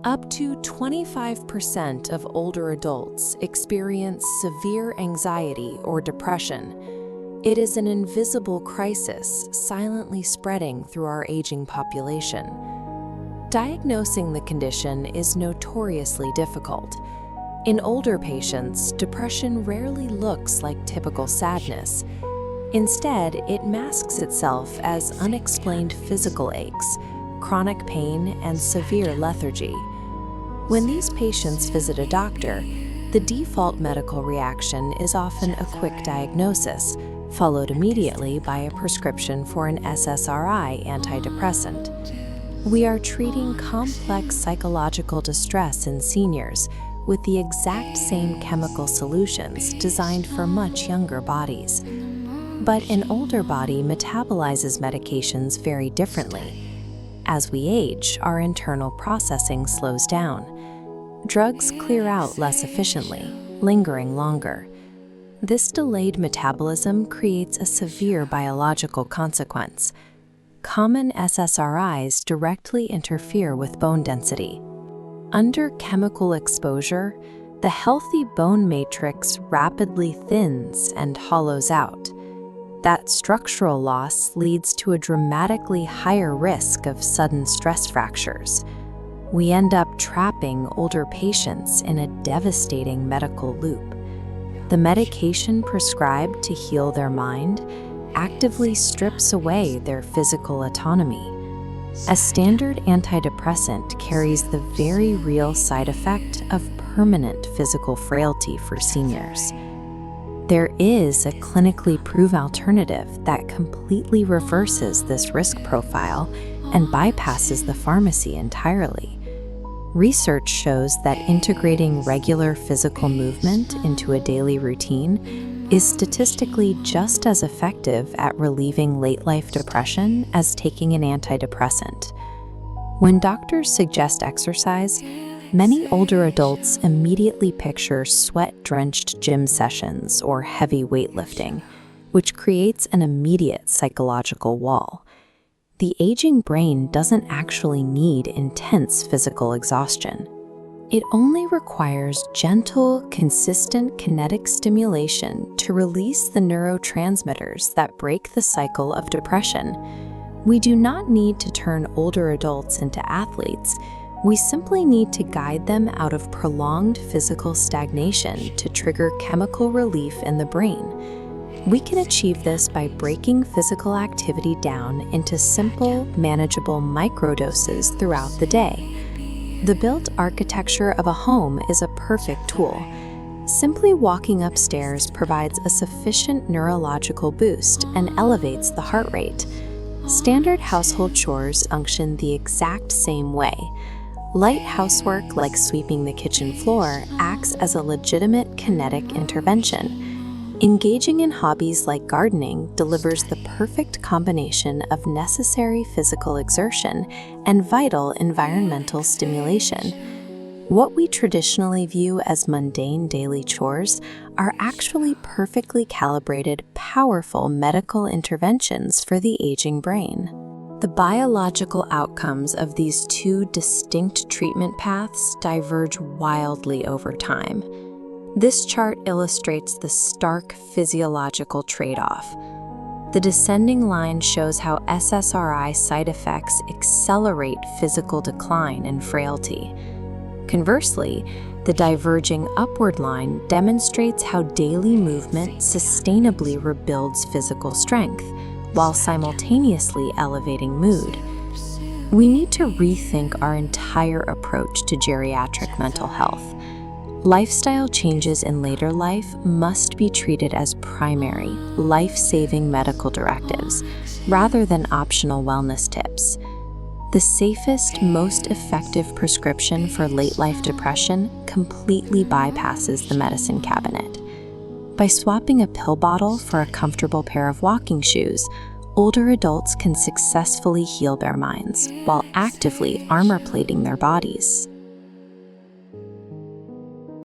Up to 25% of older adults experience severe anxiety or depression. It is an invisible crisis silently spreading through our aging population. Diagnosing the condition is notoriously difficult. In older patients, depression rarely looks like typical sadness. Instead, it masks itself as unexplained physical aches, chronic pain, and severe lethargy. When these patients visit a doctor, the default medical reaction is often a quick diagnosis, followed immediately by a prescription for an SSRI antidepressant. We are treating complex psychological distress in seniors with the exact same chemical solutions designed for much younger bodies. But an older body metabolizes medications very differently. As we age, our internal processing slows down. Drugs clear out less efficiently, lingering longer. This delayed metabolism creates a severe biological consequence. Common SSRIs directly interfere with bone density. Under chemical exposure, the healthy bone matrix rapidly thins and hollows out. That structural loss leads to a dramatically higher risk of sudden stress fractures. We end up trapping older patients in a devastating medical loop. The medication prescribed to heal their mind actively strips away their physical autonomy. A standard antidepressant carries the very real side effect of permanent physical frailty for seniors. There is a clinically proven alternative that completely reverses this risk profile and bypasses the pharmacy entirely. Research shows that integrating regular physical movement into a daily routine is statistically just as effective at relieving late-life depression as taking an antidepressant. When doctors suggest exercise, many older adults immediately picture sweat-drenched gym sessions or heavy weightlifting, which creates an immediate psychological wall. The aging brain doesn't actually need intense physical exhaustion. It only requires gentle, consistent kinetic stimulation to release the neurotransmitters that break the cycle of depression. We do not need to turn older adults into athletes. We simply need to guide them out of prolonged physical stagnation to trigger chemical relief in the brain. We can achieve this by breaking physical activity down into simple, manageable microdoses throughout the day. The built architecture of a home is a perfect tool. Simply walking upstairs provides a sufficient neurological boost and elevates the heart rate. Standard household chores function the exact same way. Light housework like sweeping the kitchen floor acts as a legitimate kinetic intervention. Engaging in hobbies like gardening delivers the perfect combination of necessary physical exertion and vital environmental stimulation. What we traditionally view as mundane daily chores are actually perfectly calibrated, powerful medical interventions for the aging brain. The biological outcomes of these two distinct treatment paths diverge wildly over time. This chart illustrates the stark physiological trade-off. The descending line shows how SSRI side effects accelerate physical decline and frailty. Conversely, the diverging upward line demonstrates how daily movement sustainably rebuilds physical strength while simultaneously elevating mood. We need to rethink our entire approach to geriatric mental health. Lifestyle changes in later life must be treated as primary, life-saving medical directives, rather than optional wellness tips. The safest, most effective prescription for late-life depression completely bypasses the medicine cabinet. By swapping a pill bottle for a comfortable pair of walking shoes, older adults can successfully heal their minds while actively armor-plating their bodies.